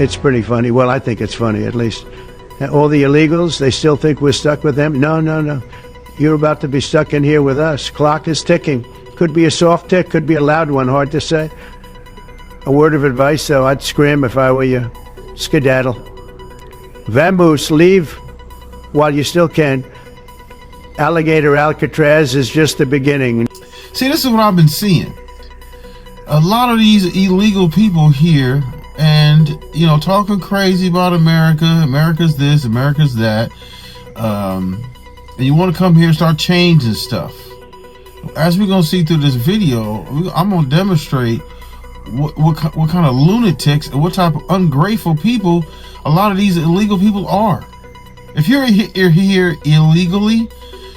It's pretty funny. Well, I think it's funny, at least. All the illegals, they still think we're stuck with them? No, no, no. You're about to be stuck in here with us. Clock is ticking. Could be a soft tick, could be a loud one, hard to say. A word of advice, though, I'd scram if I were you. Skedaddle. Vamoose, leave while you still can. Alligator Alcatraz is just the beginning. See, this is what I've been seeing. A lot of these illegal people here and, you know, talking crazy about America. America's this, America's that. And you want to come here and start changing stuff. As we're going to see through this video, I'm going to demonstrate what kind of lunatics and what type of ungrateful people a lot of these illegal people are. If you're here illegally,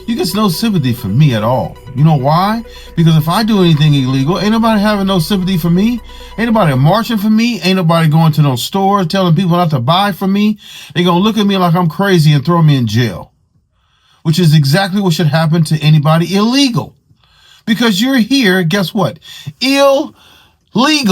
you get no sympathy for me at all. You know why? Because if I do anything illegal, ain't nobody having no sympathy for me. Ain't nobody marching for me. Ain't nobody going to no stores telling people not to buy from me. They gonna look at me like I'm crazy and throw me in jail. Which is exactly what should happen to anybody illegal. Because you're here, guess what? Illegal.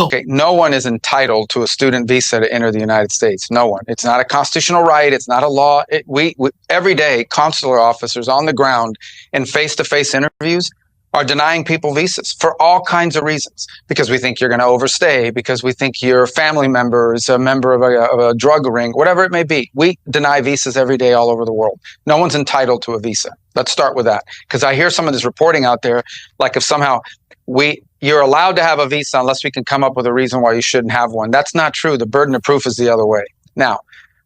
Okay, no one is entitled to a student visa to enter the United States. No one. It's not a constitutional right. It's not a law. We every day, consular officers on the ground in face-to-face interviews are denying people visas for all kinds of reasons. Because we think you're going to overstay, because we think your family member is a member of a drug ring, whatever it may be. We deny visas every day all over the world. No one's entitled to a visa. Let's start with that. Because I hear some of this reporting out there, like if somehow you're allowed to have a visa unless we can come up with a reason why you shouldn't have one. That's not true. The burden of proof is the other way. Now,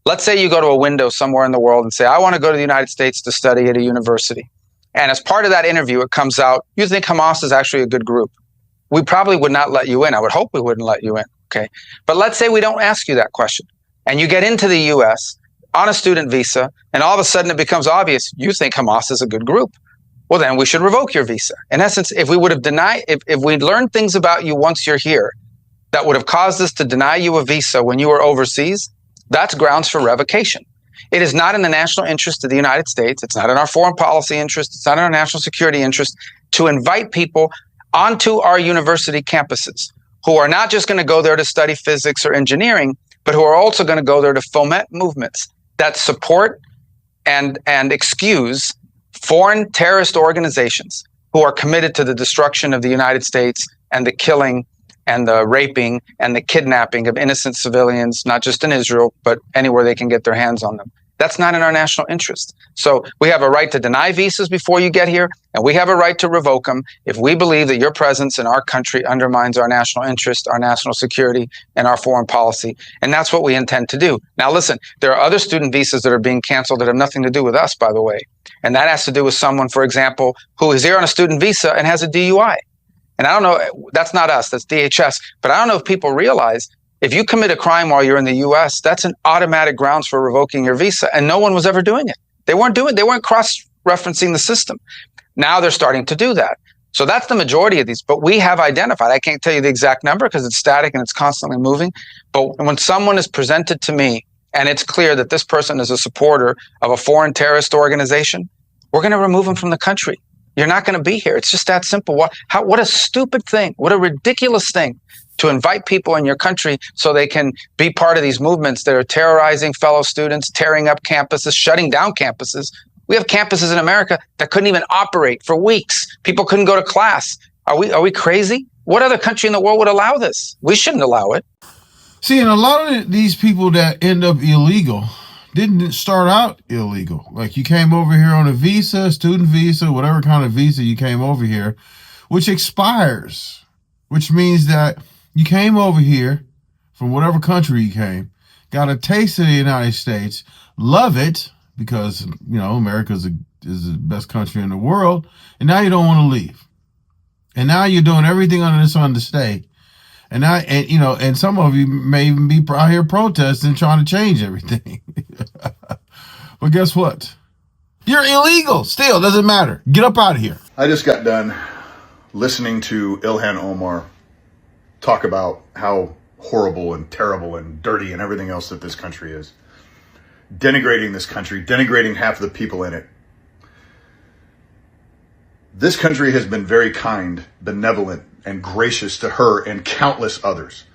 let's say you go to a window somewhere in the world and say, I want to go to the United States to study at a university. And as part of that interview, it comes out, you think Hamas is actually a good group. We probably would not let you in. I would hope we wouldn't let you in. Okay. But let's say we don't ask you that question and you get into the US on a student visa and all of a sudden it becomes obvious you think Hamas is a good group. Well, then we should revoke your visa. In essence, if we would have if we'd learned things about you once you're here that would have caused us to deny you a visa when you were overseas, that's grounds for revocation. It is not in the national interest of the United States. It's not in our foreign policy interest. It's not in our national security interest to invite people onto our university campuses who are not just going to go there to study physics or engineering, but who are also going to go there to foment movements that support and excuse foreign terrorist organizations who are committed to the destruction of the United States and the killing and the raping and the kidnapping of innocent civilians, not just in Israel, but anywhere they can get their hands on them. That's not in our national interest. So we have a right to deny visas before you get here, and we have a right to revoke them if we believe that your presence in our country undermines our national interest, our national security, and our foreign policy. And that's what we intend to do. Now, listen, there are other student visas that are being canceled that have nothing to do with us, by the way. And that has to do with someone, for example, who is here on a student visa and has a DUI. And I don't know, that's not us, that's DHS. But I don't know if people realize if you commit a crime while you're in the US, that's an automatic grounds for revoking your visa. And no one was ever doing it. They weren't cross-referencing the system. Now they're starting to do that. So that's the majority of these. But we have identified, I can't tell you the exact number because it's static and it's constantly moving. But when someone is presented to me and it's clear that this person is a supporter of a foreign terrorist organization, we're going to remove them from the country. You're not going to be here. It's just that simple. What a stupid thing. What a ridiculous thing to invite people in your country so they can be part of these movements that are terrorizing fellow students, tearing up campuses, shutting down campuses. We have campuses in America that couldn't even operate for weeks. People couldn't go to class. Are we crazy? What other country in the world would allow this? We shouldn't allow it. See, and a lot of these people that end up illegal didn't start out illegal. Like you came over here on a visa, student visa, whatever kind of visa you came over here, which expires, which means that you came over here from whatever country you came, got a taste of the United States, love it because, you know, America is the best country in the world, and now you don't want to leave. And now you're doing everything under the sun to stay. And some of you may even be out here protesting, trying to change everything. But guess what? You're illegal still. Doesn't matter. Get up out of here. I just got done listening to Ilhan Omar talk about how horrible and terrible and dirty and everything else that this country is. Denigrating this country, denigrating half of the people in it. This country has been very kind, benevolent, and gracious to her and countless others.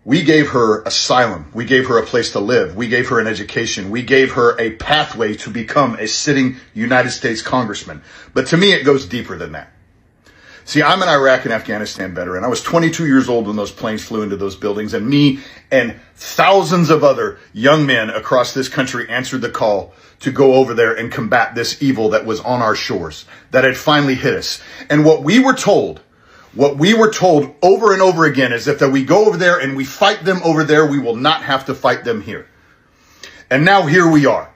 We gave her asylum. We gave her a place to live. We gave her an education. We gave her a pathway to become a sitting United States congressman. But to me, it goes deeper than that. See, I'm an Iraq and Afghanistan veteran. I was 22 years old when those planes flew into those buildings, and me and thousands of other young men across this country answered the call to go over there and combat this evil that was on our shores, that had finally hit us. And what we were told over and over again is that we go over there and we fight them over there, we will not have to fight them here. And now here we are.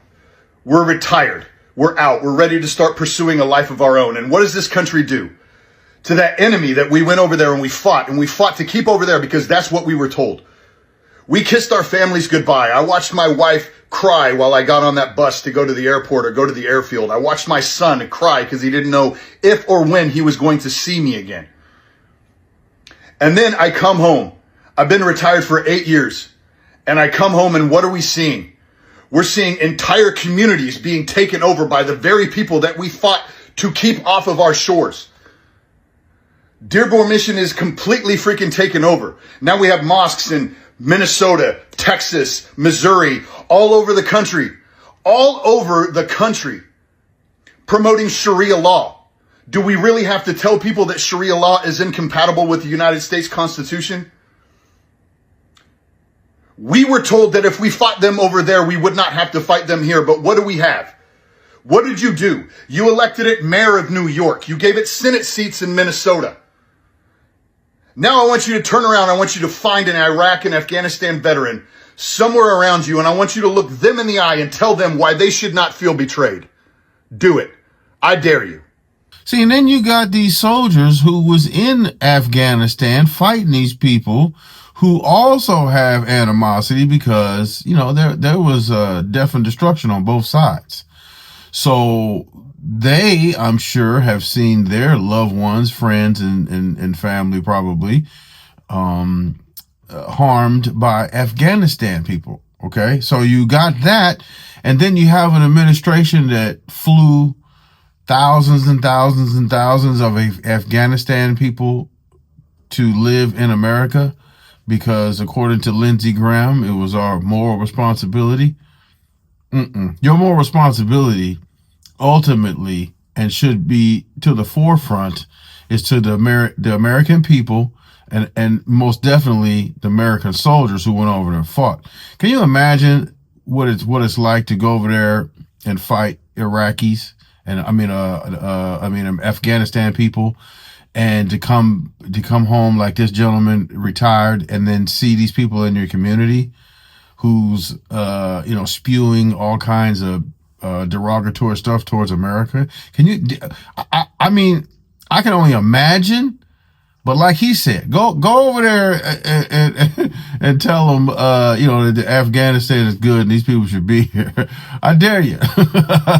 We're retired. We're out. We're ready to start pursuing a life of our own. And what does this country do to that enemy that we went over there and we fought to keep over there because that's what we were told? We kissed our families goodbye. I watched my wife cry while I got on that bus to go to the airport or go to the airfield. I watched my son cry because he didn't know if or when he was going to see me again. And then I come home. I've been retired for 8 years. And I come home and what are we seeing? We're seeing entire communities being taken over by the very people that we fought to keep off of our shores. Dearborn Mission is completely freaking taken over. Now we have mosques in Minnesota, Texas, Missouri, all over the country, promoting Sharia law. Do we really have to tell people that Sharia law is incompatible with the United States Constitution? We were told that if we fought them over there, we would not have to fight them here. But what do we have? What did you do? You elected it mayor of New York. You gave it Senate seats in Minnesota. Now I want you to turn around. I want you to find an Iraq and Afghanistan veteran somewhere around you, and I want you to look them in the eye and tell them why they should not feel betrayed. Do it. I dare you. See, and then you got these soldiers who was in Afghanistan fighting these people who also have animosity because, you know, there was death and destruction on both sides. So they, I'm sure, have seen their loved ones, friends, and family probably harmed by Afghanistan people. Okay, so you got that, and then you have an administration that flew thousands and thousands and thousands of Afghanistan people to live in America because, according to Lindsey Graham, it was our moral responsibility. Your moral responsibility ultimately, and should be to the forefront, is to the American people and most definitely the American soldiers who went over there and fought. Can you imagine what it's like to go over there and fight Iraqis and Afghanistan people, and to come home like this gentleman retired, and then see these people in your community who's spewing all kinds of derogatory stuff towards America? Can you? I mean, I can only imagine. But like he said, go over there and tell them, that Afghanistan is good and these people should be here. I dare you.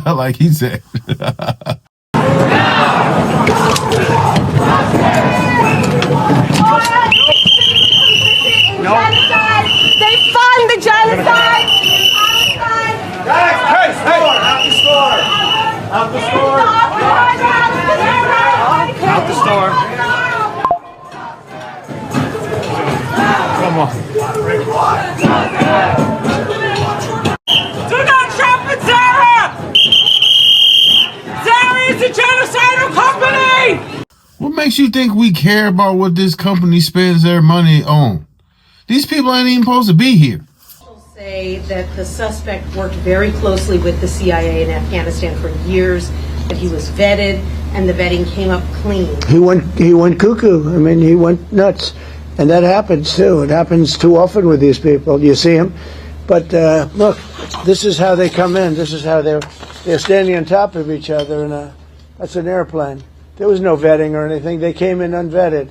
Like he said. They fund the genocide. Hey, out the store. Out the store. Out the store. Come on. Do not trample Zara! Zara is a genocidal company! What makes you think we care about what this company spends their money on? These people ain't even supposed to be here. Say that the suspect worked very closely with the CIA in Afghanistan for years, that he was vetted, and the vetting came up clean. He went cuckoo. I mean, he went nuts. And that happens too. It happens too often with these people. You see them. But look, this is how they come in. This is how they're standing on top of each other. And that's an airplane. There was no vetting or anything. They came in unvetted.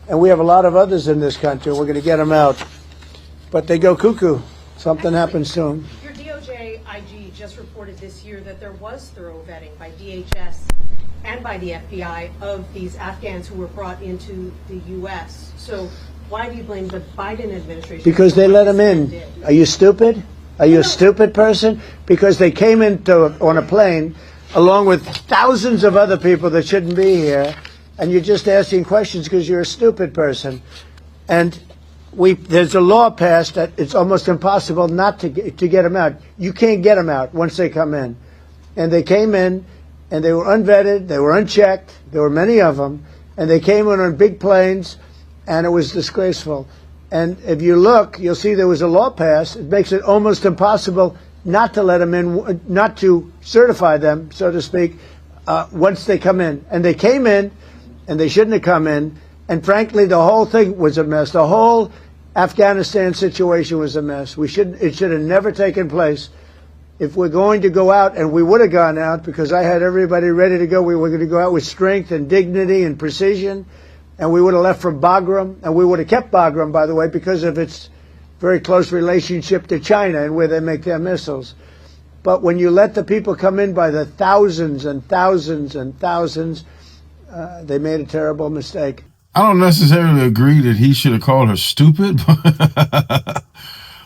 And we have a lot of others in this country. We're going to get them out. But they go cuckoo. Something happens to them. Your DOJ IG just reported this year that there was thorough vetting by DHS and by the FBI of these Afghans who were brought into the U.S. So why do you blame the Biden administration? Because they let them in. Are you stupid? Are you a stupid person? Because they came on a plane along with thousands of other people that shouldn't be here, and you're just asking questions because you're a stupid person. And there's a law passed that it's almost impossible not to get them out. You can't get them out once they come in. And they came in, and they were unvetted, they were unchecked, there were many of them, and they came in on big planes, and it was disgraceful. And if you look, you'll see there was a law passed. It makes it almost impossible not to let them in, not to certify them, so to speak, once they come in. And they came in, and they shouldn't have come in. And frankly, the whole thing was a mess. The whole Afghanistan situation was a mess. It should have never taken place. If we're going to go out, and we would have gone out because I had everybody ready to go, we were going to go out with strength and dignity and precision, and we would have left from Bagram, and we would have kept Bagram, by the way, because of its very close relationship to China and where they make their missiles. But when you let the people come in by the thousands and thousands and thousands, they made a terrible mistake. I don't necessarily agree that he should have called her stupid,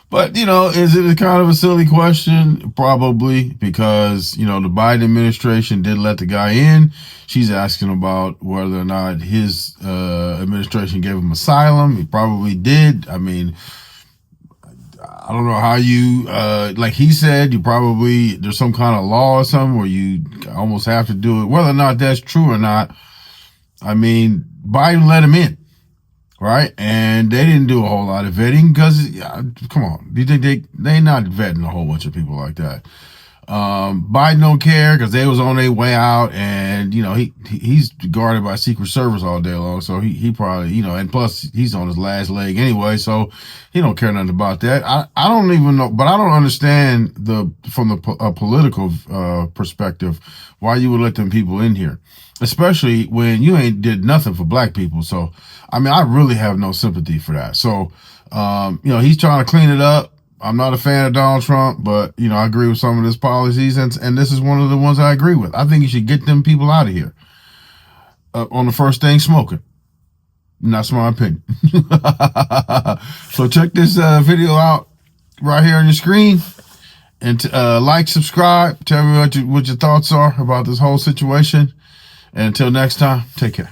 but, is it kind of a silly question? Probably, because, the Biden administration did let the guy in. She's asking about whether or not his administration gave him asylum. He probably did. I mean, I don't know how you, like he said, there's some kind of law or something where you almost have to do it. Whether or not that's true or not, I mean, Biden let him in, right? And they didn't do a whole lot of vetting because, come on, do you think they not vetting a whole bunch of people like that? Biden don't care because they was on their way out, and he's guarded by Secret Service all day long, so he probably and plus he's on his last leg anyway, so he don't care nothing about that. I don't even know, but I don't understand from the political perspective why you would let them people in here, especially when you ain't did nothing for black people. So I mean, I really have no sympathy for that. So he's trying to clean it up. I'm not a fan of Donald Trump, but, I agree with some of his policies, and this is one of the ones I agree with. I think you should get them people out of here on the first thing smoking. And that's my opinion. So check this video out right here on your screen, and like, subscribe, tell me what your thoughts are about this whole situation. And until next time, take care.